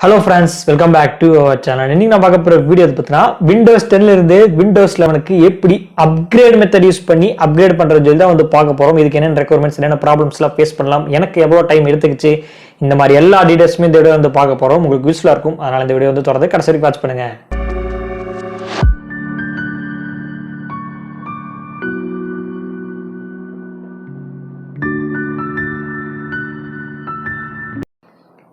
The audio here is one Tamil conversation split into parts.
Hello friends, welcome back to our channel. இன்னைக்கு நான் பார்க்க போற வீடியோ பார்த்தீங்கன்னா Windows 10 ல இருந்து Windows 11க்கு எப்படி அப்கிரேட் மெத்தட் யூஸ் பண்ணி அப்கிரேட் பண்றது சொல்லி தான் வந்து பார்க்க போறோம். இதுக்கு என்னென்ன ரெக்யர்மெண்ட்ஸ் என்னென்ன ப்ராப்ளம்ஸ்லாம் ஃபேஸ் பண்ணலாம், எனக்கு எவ்வளவு டைம் எடுத்துக்கிச்சு, இந்த மாதிரி எல்லா டீடைல்ஸுமே இந்த வீடியோ வந்து பார்க்க போறோம். உங்களுக்கு யூஸ்ஃபுல்லா இருக்கும். அதனால இந்த வீடியோ வந்து தொடர்ந்து கடைசி வரைக்கும் வாட்ச் பண்ணுங்க.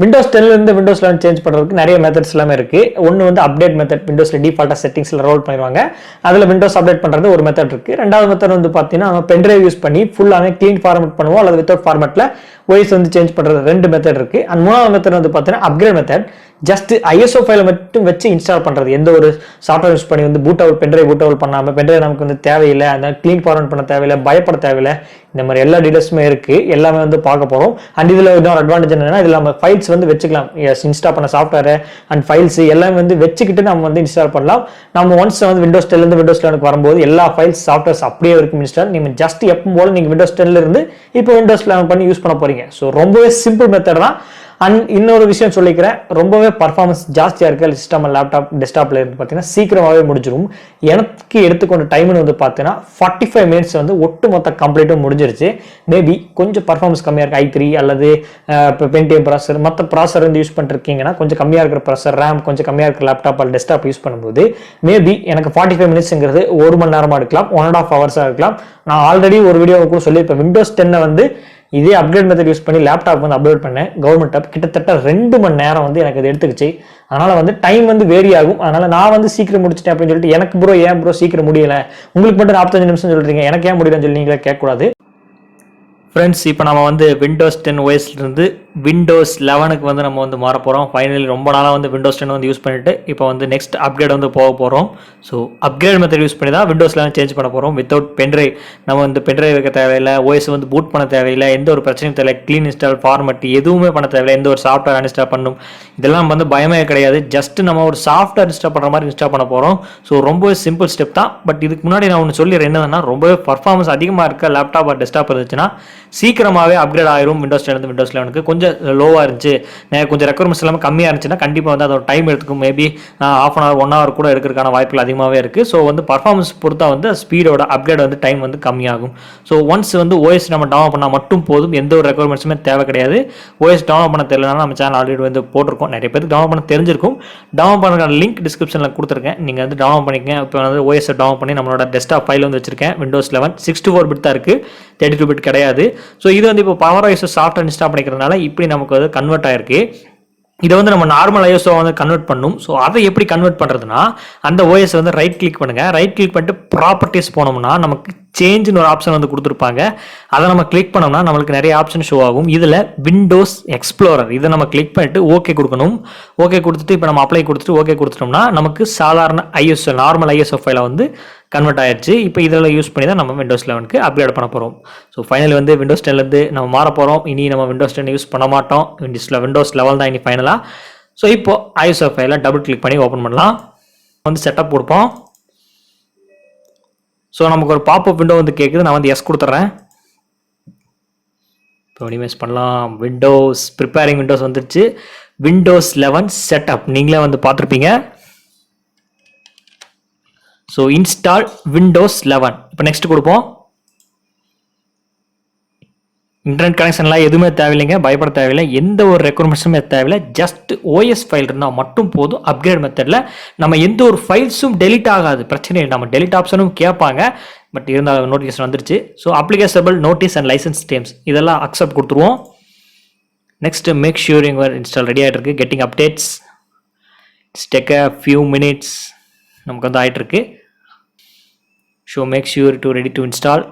Windows 10 ல இருந்து Windows 11 சேஞ்ச் பண்றதுக்கு நிறைய மெத்தட்ஸ் எல்லாமே இருக்கு. ஒன்னு வந்து அப்டேட் மெத்தட், Windowsல டிஃபால்ட்டா செட்டிங்ஸ்ல ரோல் பண்ணிடுவாங்க. அதுல Windows அப்டேட் பண்றது ஒரு மெத்தட் இருக்கு. ரெண்டாவது மெத்தட் வந்து பாத்தீங்கன்னா நம்ம பென் டிரைவ் யூஸ் பண்ணி ஃபுல்லாவே க்ளீன் ஃபார்மட் பண்ணுவோம், அல்லது வித்அவுட் ஃபார்மட்ல OS வந்து சேஞ்ச் பண்றது ரெண்டு மெத்தட் இருக்கு. அண்ட் மூணாவது மெத்தட் வந்து பாத்தீங்கன்னா அப்கிரேட் மெத்தட், ஜஸ்ட் ISO ஃபைலை மட்டும் வச்சு இன்ஸ்டால் பண்றது. எந்த ஒரு சாஃப்ட்வேர் யூஸ் பண்ணி வந்து boot out pendrive boot out பண்ணாம, பென்ட்ரைவ் நமக்கு வந்து தேவையில்லை, அந்த க்ளீன் ஃபார்மட் பண்ண தேவையில்லை, பயப்பட தேவையில்லை, இந்த மாதிரி எல்லா டீடைல்ஸுமே இருக்கு. எல்லாமே வந்து பார்க்க போறோம். அண்ட் இதுல இன்னொரு அட்வான்டேஜ் என்னன்னா, இதுல நம்ம ஃபைல்ஸ் வந்து வச்சுக்கலாம். இன்ஸ்டால் பண்ண சாஃப்ட்வேர் அண்ட் ஃபைல்ஸ் எல்லாமே வந்து வச்சுக்கிட்டு நம்ம வந்து இன்ஸ்டால் பண்ணலாம். நம்ம ஒன்ஸ் வந்து Windows 10 ல இருந்து Windows 11க்கு வரும்போது எல்லா ஃபைல்ஸ் சாஃப்ட்வேர்ஸ் அப்படியே இருக்கும் இன்ஸ்டால். நீங்க ஜஸ்ட் எப்பவும் போல நீங்க Windows 10 ல இருந்து இப்போ Windows 11 பண்ணி யூஸ் பண்ண போறீங்க. ஸோ ரொம்பவே சிம்பிள் மெத்தட் தான். அண்ட் இன்னொரு விஷயம் சொல்லிக்கிறேன், ரொம்பவே பர்ஃபார்மன்ஸ் ஜாஸ்தியாக இருக்க சிஸ்டம், லேப்டாப், டெஸ்க்டாப்ல இருந்து பார்த்தீங்கன்னா சீக்கிரமாகவே முடிஞ்சிடும். எனக்கு எடுத்துக்கொண்ட டைம்னு வந்து பார்த்தீங்கன்னா 45 மினிட்ஸ் வந்து ஒட்டுமொத்த கம்ப்ளீட்டும் முடிஞ்சிருச்சு. மேபி கொஞ்சம் பர்ஃபார்மன்ஸ் கம்மியாக இருக்கு, i3 அல்லது பென்டிஎம் ப்ராசர், மற்ற ப்ராசர் வந்து யூஸ் பண்ணிருக்கீங்கன்னா கொஞ்சம் கம்மியாக இருக்கிற ப்ராசர், ரேம் கொஞ்சம் கம்மியாக இருக்கிற லேப்டாப் அல்லது டெஸ்க்டாப் யூஸ் பண்ணும்போது மேபி எனக்கு 45 மினிட்ஸ்ங்கிறது 1 மணி நேரமாக இருக்கலாம், 1.5 ஹவர்ஸாக இருக்கலாம். நான் ஆல்ரெடி ஒரு வீடியோ கூட சொல்லியிருப்பேன், Windows 10 வந்து இதே அப்கிரேட் மெத்தட் யூஸ் பண்ணி லேப்டாப் வந்து அப்லோட் பண்ணேன். கவர்மெண்ட் ஆப் கிட்டத்தட்ட 2 மணி நேரம் வந்து எனக்கு அது எடுத்துக்கிச்சு. அதனால வந்து டைம் வந்து வேரி ஆகும். அதனால நான் வந்து சீக்கிரம் முடிச்சிட்டேன் அப்படின்னு சொல்லிட்டு எனக்கு ப்ரோ ஏன் ப்ரோ சீக்கிரம் முடியல, உங்களுக்கு மட்டும் 45 நிமிஷம் சொல்றீங்க, எனக்கு ஏன் முடியலன்னு சொல்லி நீங்களே கேட்கக்கூடாது. ஃப்ரெண்ட்ஸ், இப்போ நம்ம வந்து Windows 10 OSலேருந்து Windows 11க்கு வந்து நம்ம வந்து மாற போகிறோம். ஃபைனலி ரொம்ப நாளாக வந்து Windows 10 வந்து யூஸ் பண்ணிட்டு இப்போ வந்து நெக்ஸ்ட் அப்கிரேட் வந்து போக போகிறோம். ஸோ அப்கிரேட் மெத்தட் யூஸ் பண்ணி தான் Windows 11 சேஞ்ச் பண்ண போகிறோம். வித்தவுட் பென்ட்ரைவ், நம்ம வந்து பென்ட்ரைவ் வைக்க தேவையில்லை, OS வந்து பூட் பண்ண தேவையில்லை, எந்த ஒரு பிரச்சனையும் தேவையில்லை, க்ளீன் இன்ஸ்டால் ஃபார்மட் எதுவுமே பண்ண தேவையில்லை, எந்த ஒரு சாஃப்ட்வேர் அன்இன்ஸ்டால் பண்ணணும், இதெல்லாம் நம்ம வந்து பயமே கிடையாது. ஜஸ்ட் நம்ம ஒரு சாஃப்ட்வேர் இன்ஸ்டால் பண்ணுற மாதிரி இன்ஸ்டால் பண்ண போகிறோம். ஸோ ரொம்பவே சிம்பிள் ஸ்டெப் தான். பட் இதுக்கு முன்னாடி நான் ஒன்று சொல்லிடுறேன், என்னன்னா ரொம்பவே பர்ஃபார்மன்ஸ் அதிகமாக இருக்க லேப்டாப் ஆர் டெஸ்க்டாப் இருந்துச்சுன்னா சீக்கிரமாகவே அப்கிரேட் ஆயிரும். Windows 10 இருந்து Windows 11க்கு கொஞ்சம் லோவாக இருந்துச்சு, கொஞ்சம் ரெக்யர்மெண்ட்ஸ் எல்லாமே கம்மியாக இருந்துச்சுன்னா கண்டிப்பாக வந்து அதோட டைம் எடுத்துக்கும். மேபி ½ hour 1 hour கூட எடுக்கிறதுக்கான வாய்ப்புகள் அதிகமாகவே இருக்குது. ஸோ வந்து பர்ஃபார்மன்ஸ் பொறுத்தா வந்து ஸ்பீடோட அப்கிரேட் வந்து டைம் வந்து கம்மியாகும். ஸோ ஒன்ஸ் வந்து OS நம்ம டவுன்லோட் பண்ணால் மட்டும் போதும், எந்த ஒரு ரெக்யர்மெண்ட்ஸுமே தேவை கிடையாது. OS டவுன்லோட் பண்ண தெரியலனா நம்ம சேனல் ஆல்ரெடி வந்து போட்டிருக்கோம், நிறைய பேருக்கு டவுன்லோட் பண்ண தெரிஞ்சிருக்கும். டவுன்லோட் பண்ணுற லிங்க் டிஸ்கிரிப்ஷனில் கொடுத்துருக்கேன், நீங்கள் வந்து டவுன்லோட் பண்ணிக்கங்க. இப்போ வந்து OS டவுன்லோட் பண்ணி நம்மளோட டெஸ்க்டாப் ஃபைல் வந்து வச்சிருக்கேன். Windows 11 64 பிட் தான் இருக்குது, 32 பிட் கிடையாது. ஸோ இது வந்து இப்போ பவர் OS சாஃப்ட்வேர் இன்ஸ்டால் பண்ணிக்கிறதுனால இப்படி நமக்கு வந்து கன்வெர்ட் ஆயிருக்கு. இதை வந்து நம்ம நார்மல் ஐஎஸ்ஓ வந்து கன்வெர்ட் பண்ணும். ஸோ அதை எப்படி கன்வெர்ட் பண்ணுறதுனா, அந்த OS வந்து ரைட் கிளிக் பண்ணுங்க. ரைட் கிளிக் பண்ணிட்டு ப்ராப்பர்ட்டிஸ் போனோம்னா நமக்கு சேஞ்சுன்னு ஒரு ஆப்ஷன் வந்து கொடுத்துருப்பாங்க. அதை நம்ம கிளிக் பண்ணோம்னா நம்மளுக்கு நிறைய ஆப்ஷன் ஷோ ஆகும். இதில் விண்டோஸ் எக்ஸ்ப்ளோரர் இதை நம்ம கிளிக் பண்ணிட்டு ஓகே கொடுக்கணும். ஓகே கொடுத்துட்டு இப்போ நம்ம அப்ளை கொடுத்துட்டு ஓகே கொடுத்துட்டோம்னா நமக்கு சாதாரண ஐஎஸ்ஓ, நார்மல் ஐஎஸ்ஓ ஃபைலை வந்து கன்வெர்ட் ஆயிடுச்சு. இப்போ இதில் யூஸ் பண்ணி தான் நம்ம Windows 11க்கு அப்கிரேட் பண்ண போகிறோம். ஸோ ஃபைனலி வந்து Windows 10லேருந்து நம்ம மாற போகிறோம். இனி நம்ம Windows 10 யூஸ் பண்ண மாட்டோம், Windows 11 தான் இனி ஃபைனலாக. ஸோ இப்போ ஐஎஸ்ஓ ஃபைலை டபுள் கிளிக் பண்ணி ஓப்பன் பண்ணலாம். வந்து செட்டப் கொடுப்போம். ஸோ நமக்கு ஒரு பாப்அப் விண்டோ வந்து கேட்குது, நான் வந்து எஸ் கொடுத்துட்றேன். இப்போ மினிமைஸ் பண்ணலாம். விண்டோஸ் ப்ரிப்பேரிங் விண்டோஸ் வந்துருச்சு. Windows 11 செட்டப் நீங்களே வந்து பார்த்துருப்பீங்க. So install Windows 11. இப்போ நெக்ஸ்ட் கொடுப்போம். இன்டர்நெட் கனெக்ஷன்லாம் எதுவுமே தேவையில்லைங்க, பயப்பட தேவையில்லை, எந்த ஒரு ரெக்யர்மெண்ட்ஸுமே தேவையில்லை. ஜஸ்ட் OS ஃபைல் இருந்தால் மட்டும் போதும். அப்கிரேட் மெத்தடில் நம்ம எந்த ஒரு ஃபைல்ஸும் டெலிட் ஆகாது, பிரச்சனை இல்லை. நம்ம டெலிட் ஆப்ஷனும் கேட்பாங்க, பட் இருந்தால் நோட்டிஃபிகேஷன் வந்துருச்சு. So applicable notices and license terms இதெல்லாம் அக்செப்ட் கொடுத்துருவோம். Next make sure your install ready ஆகிட்டு இருக்கு. Getting updates, it's take a few minutes. நமக்கு வந்து ஆகிட்டு இருக்கு. So make sure to ready to install.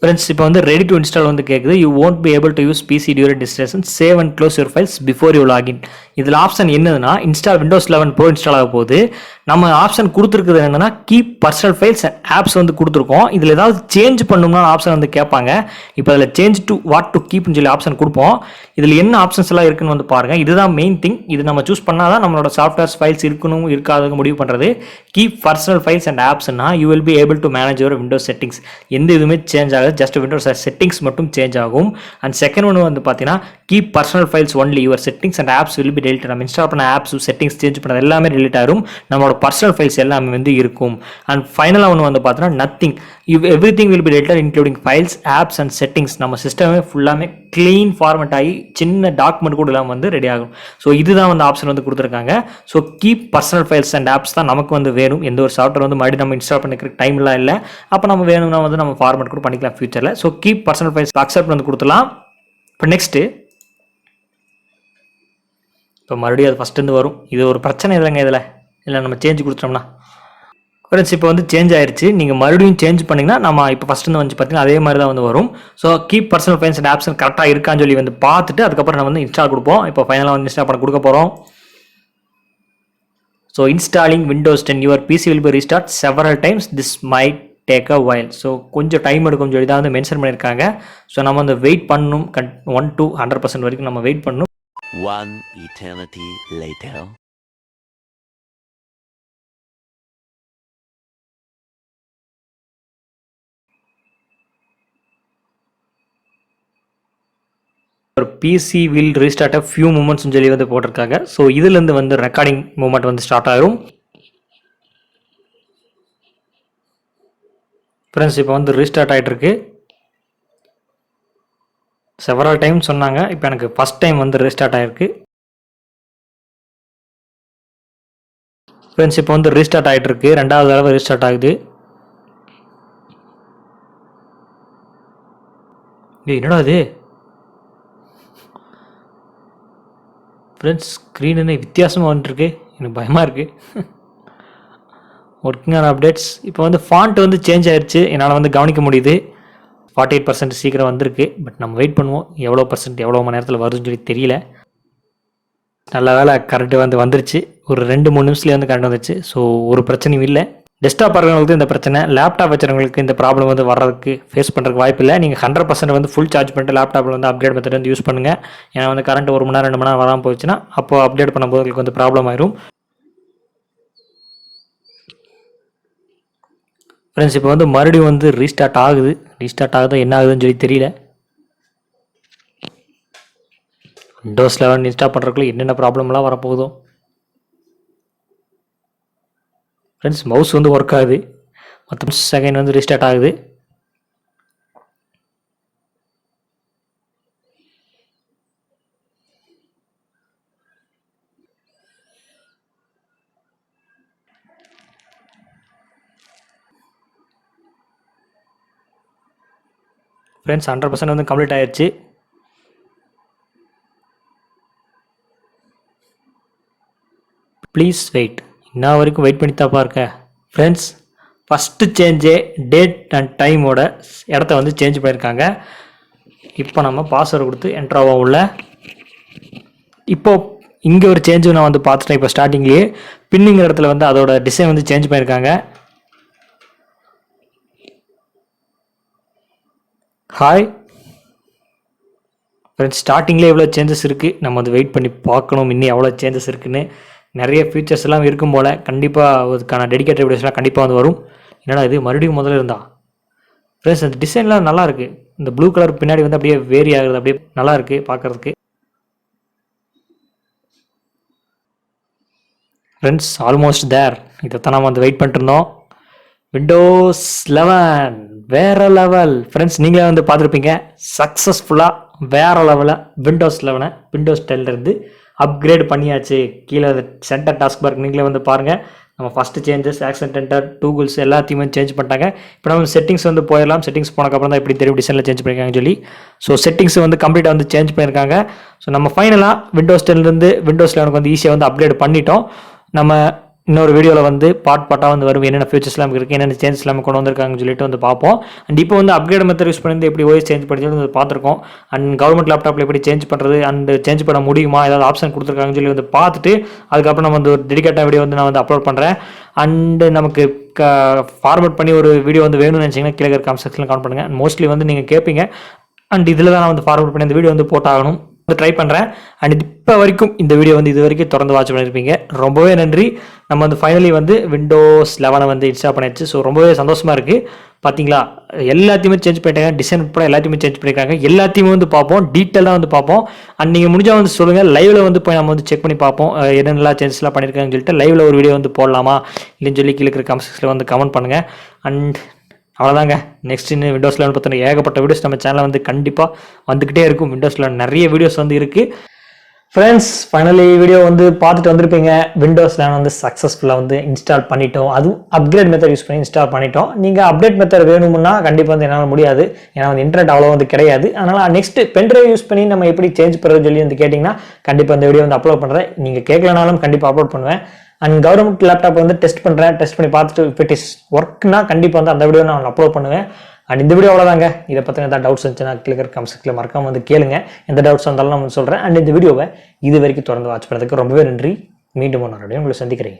Friends, இப்போ வந்து ரெடி டு இன்ஸ்டால் வந்து கேட்குது. You won't be able to use PC during installation. Save and close your files before you log in. இதில் ஆப்ஷன் என்னதுன்னா, இன்ஸ்டால் Windows 11 Pro இன்ஸ்டால் ஆக போகுது. நம்ம ஆப்ஷன் கொடுத்துருக்குது என்னன்னா keep personal files and apps வந்து கொடுத்துருக்கோம். இதில் ஏதாவது சேஞ்ச் பண்ணணும்னா ஆப்ஷன் வந்து கேட்பாங்க. இப்போ அதில் சேஞ்ச் டு வாட் டு கீப்னு சொல்லி ஆப்ஷன் கொடுப்போம். இதில் என்ன ஆப்ஷன்ஸ் எல்லாம் இருக்குன்னு வந்து பாருங்கள். இதுதான் மெயின் திங். இது நம்ம சூஸ் பண்ணால் தான் நம்மளோட சாஃப்ட்வேர்ஸ் ஃபைல்ஸ் இருக்கணும் இருக்காதுன்னு முடிவு பண்ணுறது. கீப் பர்சனல் ஃபைல்ஸ் அண்ட் ஆப்ஸ்னா you will be able to manage your Windows settings. எந்த இதுவுமே சேஞ்ச் ஆகாது, ஜஸ்ட் விண்டோஸ் செட்டிங்ஸ் மட்டும் சேஞ்ச் ஆகும். அண்ட் செகண்ட் ஒன்று வந்து பார்த்தீங்கன்னா keep personal files only, your settings and apps will be delete. நம்ம இன்ஸ்டால் பண்ண ஆப்ஸ் செட்டிங்ஸ் சேஞ்ச் பண்ணது எல்லாமே டெலிட் ஆகும். நம்மளோட பர்சனல் ஃபைல்ஸ் எல்லாமே வந்து இருக்கும். அண்ட் ஃபைனலாக ஒன்று வந்து பார்த்தீங்கன்னா nothing, every thing will be deleted including files apps and settings. நம்ம சிஸ்டமே ஃபுல்லாமே க்ளீன் ஃபார்மேட் ஆகி சின்ன டாக்குமெண்ட் கூட இல்லாமல் வந்து ரெடி ஆகும். ஸோ இதுதான் வந்து ஆப்ஷன் வந்து கொடுத்துருக்காங்க. So keep personal files and apps தான் நமக்கு வந்து வேணும். எந்த ஒரு சாஃப்ட்வேர் வந்து மறுபடியும் நம்ம இன்ஸ்டால் பண்ணிக்கிற டைம்லாம் இல்லை. அப்போ நம்ம வேணும்னா வந்து நம்ம ஃபார்மேட் கூட பண்ணிக்கலாம் ஃபியூச்சரில். So keep personal files accept வந்து கொடுத்துலாம். இப்போ நெக்ஸ்ட்டு இப்போ மறுபடியும் அது ஃபஸ்ட்டு வரும். இது ஒரு பிரச்சனை இல்லைங்க இதில், இல்லை நம்ம சேஞ்ச் கொடுத்துட்டோம்னா. ஃப்ரெண்ட்ஸ் இப்போ வந்து சேஞ்ச் ஆயிடுச்சு. நீங்கள் மறுபடியும் சேஞ்ச் பண்ணிங்கன்னா நம்ம இப்போ ஃபஸ்ட்டு வந்து பார்த்தீங்கன்னா அதே மாதிரி தான் வந்து வரும். So keep personal files and option கரெக்டாக இருக்கான்னு சொல்லி வந்து பார்த்துட்டு அதுக்கப்புறம் நம்ம வந்து இன்ஸ்டால் கொடுப்போம். இப்போ ஃபைனலாக வந்து இன்ஸ்டால் பண்ண கொடுக்க போகிறோம். So installing Windows 10 your PC will be restart several times, this might take a while. So கொஞ்சம் டைம் எடுக்கும் சொல்லி தான் வந்து மென்ஷன் பண்ணியிருக்காங்க. ஸோ நம்ம வந்து வெயிட் பண்ணணும். 1 to 100% வரைக்கும் நம்ம வெயிட் பண்ணணும். One eternity later. ஒரு PC will restart a few moments சொல்லி வந்து போட்டிருக்காங்க. ஸோ இதுலேருந்து வந்து ரெக்கார்டிங் மூமெண்ட் வந்து ஸ்டார்ட் ஆகும். ஃப்ரெண்ட்ஸ் இப்போ வந்து ரீஸ்டார்ட் ஆகிட்டு இருக்கு. செவரல் டைம் சொன்னாங்க. இப்போ எனக்கு ஃபஸ்ட் டைம் வந்து ரீஸ்டார்ட் ஆகிருக்கு. ஃப்ரெண்ட்ஸ் இப்போ வந்து ரீஸ்டார்ட் ஆகிட்டு இருக்கு. ரெண்டாவது தடவை ரீஸ்டார்ட் ஆகுது. என்னடா இது ஃப்ரெண்ட்ஸ், ஸ்க்ரீன் என்ன வித்தியாசமாக வந்துட்டுருக்கு, எனக்கு பயமாக இருக்குது. Working on updates. இப்போ வந்து ஃபாண்ட் வந்து சேஞ்ச் ஆயிடுச்சு, என்னால் வந்து கவனிக்க முடியுது. 48% சீக்கிரம் வந்திருக்கு. பட் நம்ம வெயிட் பண்ணுவோம் எவ்வளோ பர்சன்ட் எவ்வளோ மணி நேரத்தில் வருதுன்னு சொல்லி தெரியல. நல்ல வேலை கரெக்டு வந்து வந்துருச்சு. ஒரு 2-3 நிமிஷத்துலேயே வந்து கரெக்ட் வந்துச்சு. ஸோ ஒரு பிரச்சனையும் இல்லை. டெஸ்க்டாப் இருக்கிறவங்களுக்கு இந்த பிரச்சனை, லேப்டாப் வச்சுறவங்களுக்கு இந்த ப்ராப்ளம் வந்து வர்றதுக்கு ஃபேஸ் பண்ணுறதுக்கு வாய்ப்பு இல்லை. நீங்கள் 100% வந்து ஃபுல் சார்ஜ் பண்ணிட்டு லேப்டாப்பில் வந்து அப்டேட் மெத்தட் வந்து யூஸ் பண்ணுங்கள். ஏன்னா வந்து கரண்ட் 1 மணி நேரம் 2 மணி நேரம் வராமல் போச்சுன்னா அப்போ அப்டேட் பண்ணும்போது உங்களுக்கு வந்து ப்ராப்ளம் ஆயிரும். ஃப்ரெண்ட்ஸ் இப்போ வந்து மறுபடியும் வந்து ரீஸ்டார்ட் ஆகுது என்ன ஆகுதுன்னு சொல்லி தெரியல. விண்டோஸ் 11 இன்ஸ்டால் பண்ணுறதுக்குள்ள என்னென்ன ப்ராப்ளம்லாம் வரப்போகுதோ. ஃப்ரெண்ட்ஸ் மவுஸ் வந்து ஒர்க் ஆகுது. 10 செகண்ட் வந்து ரீஸ்டார்ட் ஆகுது. ஃப்ரெண்ட்ஸ் 100% வந்து கம்ப்ளீட் ஆயிடுச்சு. Please wait. இன்னும் வரைக்கும் வெயிட் பண்ணி தாப்பா இருக்க. ஃப்ரெண்ட்ஸ் ஃபஸ்ட்டு சேஞ்சே டேட் அண்ட் டைமோட இடத்த வந்து சேஞ்ச் பண்ணியிருக்காங்க. இப்போ நம்ம பாஸ்வேர்டு கொடுத்து என்ட்ராவோம் உள்ள. இப்போது இங்கே ஒரு சேஞ்சு நான் வந்து பார்த்துட்டேன். இப்போ ஸ்டார்டிங்லேயே பின்னிங்கிற இடத்துல வந்து அதோட டிசைன் வந்து சேஞ்ச் பண்ணியிருக்காங்க. ஹாய் ஃப்ரெண்ட்ஸ், ஸ்டார்டிங்லேயே எவ்வளோ சேஞ்சஸ் இருக்குது, நம்ம வந்து வெயிட் பண்ணி பார்க்கணும் இன்னும் எவ்வளோ சேஞ்சஸ் இருக்குதுன்னு. நிறைய ஃபீச்சர்ஸ் எல்லாம் இருக்கும் போல். கண்டிப்பாக அதுக்கான டெடிகேட்டட் வீடியோஸ்லாம் கண்டிப்பாக வந்து வரும். என்னடா இது மறுபடியும் முதல்ல இருந்தா? ஃப்ரெண்ட்ஸ் அந்த டிசைன்லாம் நல்லா இருக்குது. இந்த ப்ளூ கலர் பின்னாடி வந்து அப்படியே வேரி ஆகுது, அப்படியே நல்லா இருக்குது பார்க்குறதுக்கு. Friends almost there. இதைத்தான் நம்ம வந்து வெயிட் பண்ணிட்டுருந்தோம். விண்டோஸ் 11 வேற லெவல். ஃப்ரெண்ட்ஸ் நீங்களே வந்து பார்த்துருப்பீங்க, சக்ஸஸ்ஃபுல்லாக வேற லெவலில் விண்டோஸ் 11 விண்டோஸ் 10லேருந்து அப்கிரேட் பண்ணியாச்சு. கீழே சென்டர் டாஸ்க் பார் நீங்களே வந்து பாருங்கள். நம்ம ஃபஸ்ட்டு சேஞ்சஸ் ஆக்சன்ட் என்டர் டூகுல்ஸ் எல்லாத்தையுமே சேஞ்ச் பண்ணிட்டாங்க. இப்போ நம்ம செட்டிங்ஸ் வந்து போயிடலாம். செட்டிங்ஸ் போனக்கப்புறம் தான் எப்படி தெரியும் டிசைனில் சேஞ்ச் பண்ணியிருக்காங்கன்னு சொல்லி. ஸோ செட்டிங்ஸ் வந்து கம்ப்ளீட்டாக வந்து சேஞ்ச் பண்ணியிருக்காங்க. ஸோ நம்ம ஃபைனலாக விண்டோஸ் 10லேருந்து விண்டோஸ் 11 வந்து ஈஸியாக வந்து அப்கிரேட் பண்ணிட்டோம். நம்ம இன்னொரு வீடியோவில் வந்து பார்ட்டாக வந்து வரும் என்னென்ன ஃபியூச்சர்ஸ்லாம் இருக்குது என்னென்ன சேஞ்சஸ்லாம் கொண்டு வந்திருக்காங்கன்னு சொல்லிட்டு வந்து பார்ப்போம். அண்ட் இப்போ வந்து அப்கிரேட் மெத்தட் யூஸ் பண்ணி எப்படி ஓஎஸ் சேஞ்ச் பண்ணி வந்து பார்த்துருக்கோம். அண்ட் கவர்மெண்ட் லேப்டாப்பில் எப்படி சேஞ்ச் பண்ணுறது அண்ட் சேஞ்ச் பண்ண முடியுமா, ஏதாவது ஆப்ஷன் கொடுத்துருக்காங்கன்னு சொல்லி வந்து பார்த்துட்டு அதுக்கப்புறம் நம்ம வந்து ஒரு டெடிகேட்டாக வீடியோ வந்து நான் வந்து அப்லோட் பண்ணுறேன். அண்டு நமக்கு ஃபார்மேட் பண்ணி ஒரு வீடியோ வந்து வேணும்னு நினச்சிங்கன்னா கீழே கமெண்ட் செக்ஷனில் கமெண்ட் பண்ணுங்கள். மோஸ்ட்லி வந்து நீங்கள் கேட்பீங்க அண்ட் இதில் தான் நான் வந்து ஃபார்வர்ட் பண்ணி இந்த வீடியோ வந்து போட்டாகணும் ட்ரை பண்ணுறேன். அண்ட் இப்போ வரைக்கும் இந்த வீடியோ வந்து இது வரைக்கும் தொடர்ந்து வாட்ச் பண்ணியிருப்பீங்க, ரொம்பவே நன்றி. நம்ம வந்து ஃபைனலி வந்து விண்டோஸ் 11 வந்து இன்ஸ்டால் பண்ணிடுச்சு. ஸோ ரொம்பவே சந்தோஷமாக இருக்குது. பார்த்தீங்களா, எல்லாத்தையுமே சேஞ்ச் பண்ணிட்டாங்க, டிசைன் உட்பட எல்லாத்தையுமே சேஞ்ச் பண்ணியிருக்காங்க. எல்லாத்தையுமே வந்து பார்ப்போம், டீட்டெயிலாக வந்து பார்ப்போம். அண்ட் நீங்கள் முடிஞ்சால் வந்து சொல்லுங்கள், லைவில் வந்து போய் நம்ம வந்து செக் பண்ணி பார்ப்போம் என்னென்னலாம் சேஞ்சஸ்லாம் பண்ணியிருக்காங்கன்னு சொல்லிட்டு. லைவில் ஒரு வீடியோ வந்து போடலாமா இல்லைன்னு சொல்லி கீழே இருக்கிற கமெண்ட் செக்ஷனில் வந்து கமெண்ட் பண்ணுங்கள். அண்ட் அவ்வளோதாங்க. நெக்ஸ்ட் இன்னும் விண்டோஸ் 11 பற்றின ஏகப்பட்ட வீடியோஸ் நம்ம சேனலில் வந்து கண்டிப்பாக வந்துக்கிட்டே இருக்கும். விண்டோஸ் 11 நிறைய வீடியோஸ் வந்து இருக்குது. ஃப்ரெண்ட்ஸ், ஃபைனலி வீடியோ வந்து பார்த்துட்டு வந்திருப்பீங்க. விண்டோஸ் 11 வந்து சக்ஸஸ்ஃபுல்லாக வந்து இன்ஸ்டால் பண்ணிட்டோம். அதுவும் அப்கிரேட் மெத்தட் யூஸ் பண்ணி இன்ஸ்டால் பண்ணிட்டோம். நீங்கள் அப்டேட் மெத்தட் வேணும்னா கண்டிப்பாக வந்து என்னால் முடியாது, ஏன்னா வந்து இன்டர்நெட் அவ்வளோ வந்து கிடையாது. அதனால் நெக்ஸ்ட் பென்ட்ரைவ் யூஸ் பண்ணி நம்ம எப்படி சேஞ்ச் பண்ணுறதுன்னு சொல்லி வந்து கேட்டிங்கன்னா கண்டிப்பாக இந்த வீடியோ வந்து அப்லோட் பண்ணுறேன். நீங்கள் கேட்கலனாலும் கண்டிப்பாக அப்லோட் பண்ணுவேன். அண்ட் கவர்மெண்ட் லேப்டாப் வந்து டெஸ்ட் பண்ணுறேன். டெஸ்ட் பண்ணி பார்த்துட்டு இஃப் இட் இஸ் ஒர்க்னா கண்டிப்பாக வந்து அந்த வீடியோ நான் அப்லோட் பண்ணுவேன். அண்ட் இந்த வீடியோ அவ்வளோதாங்க. இதை பற்றின ஏதாவது டவுட்ஸ் இருந்துச்சுன்னா கிளிக்கர் கமெண்ட்ஸில் மறக்காம வந்து கேளுங்க. எந்த டவுட்ஸ் வந்தாலும் நான் வந்து சொல்கிறேன். அண்ட் இந்த வீடியோவை இது வரைக்கும் தொடர்ந்து வாட்ச் பண்ணதுக்கு ரொம்பவே நன்றி. மீண்டும் ஒரு வீடியோ உங்களை சந்திக்கிறேன்.